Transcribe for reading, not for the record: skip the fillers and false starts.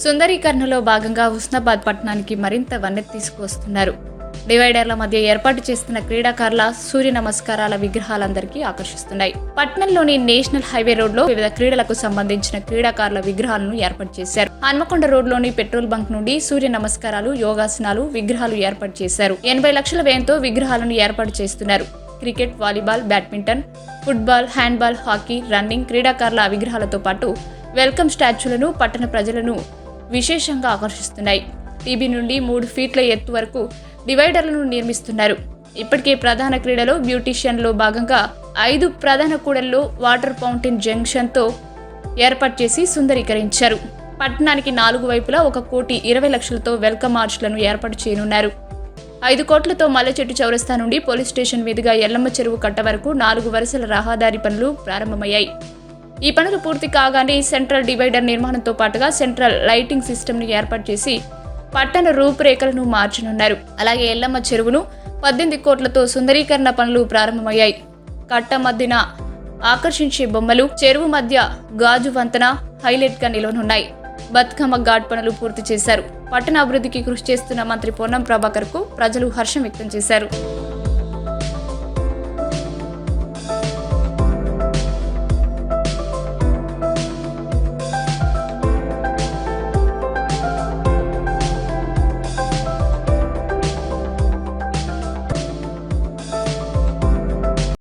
సుందరీకరణలో భాగంగా హుస్నాబాద్ పట్టణానికి మరింత వన్నె తీసుకువస్తున్నారు. డివైడర్ల మధ్య ఏర్పాటు చేస్తున్న క్రీడాకారుల సూర్య నమస్కారాల విగ్రహాలందరికీ ఆకర్షిస్తున్నాయి. పట్టణంలోని నేషనల్ హైవే రోడ్లో వివిధ క్రీడలకు సంబంధించిన క్రీడాకారుల విగ్రహాలను ఏర్పాటు చేశారు. హన్మకొండ రోడ్లోని పెట్రోల్ బంక్ నుండి సూర్య నమస్కారాలు, యోగాసనాలు విగ్రహాలు ఏర్పాటు చేశారు. 80 లక్షల వ్యయంతో విగ్రహాలను ఏర్పాటు చేస్తున్నారు. Cricket, volleyball, badminton, football, handball, hockey, running క్రీడాకారుల విగ్రహాలతో పాటు వెల్కమ్ స్టాచ్యూలను పట్టణ ప్రజలను విశేషంగా ఆకర్షిస్తున్నాయి. టీబీ నుండి 3 ఫీట్ల ఎత్తు వరకు డివైడర్లను నిర్మిస్తున్నారు. ఇప్పటికే ప్రధాన క్రీడలో బ్యూటిషియన్లో భాగంగా 5 ప్రధాన కూడల్లో వాటర్ ఫౌంటైన్ జంక్షన్తో ఏర్పాటు చేసి సుందరీకరించారు. పట్టణానికి 4 వైపులా 1,20,00,000తో వెల్కమ్ ఆర్చ్లను ఏర్పాటు చేయనున్నారు. 5 కోట్లతో మల్లెచెట్టు చౌరస్తా నుండి పోలీస్ స్టేషన్ మీదుగా ఎల్లమ్మ చెరువు కట్ట వరకు 4 వరుసల రహదారి పనులు ప్రారంభమయ్యాయి. ఈ పనులు పూర్తి కాగానే సెంట్రల్ డివైడర్ నిర్మాణంతో పాటుగా సెంట్రల్ లైటింగ్ సిస్టమ్ను ఏర్పాటు చేసి పట్టణ రూపురేఖలను మార్చనున్నారు. అలాగే ఎల్లమ్మ చెరువును 18 కోట్లతో సుందరీకరణ పనులు ప్రారంభమయ్యాయి. కట్ట మధ్యన ఆకర్షించే బొమ్మలు, చెరువు మధ్య గాజు వంతెన హైలైట్గా నిలవనున్నాయి. బతుకమ్మ ఘాట్ పనులు పూర్తి చేశారు. పట్టణ అభివృద్ధికి కృషి చేస్తున్న మంత్రి పొన్నం ప్రభాకర్కు ప్రజలు హర్షం వ్యక్తం చేశారు.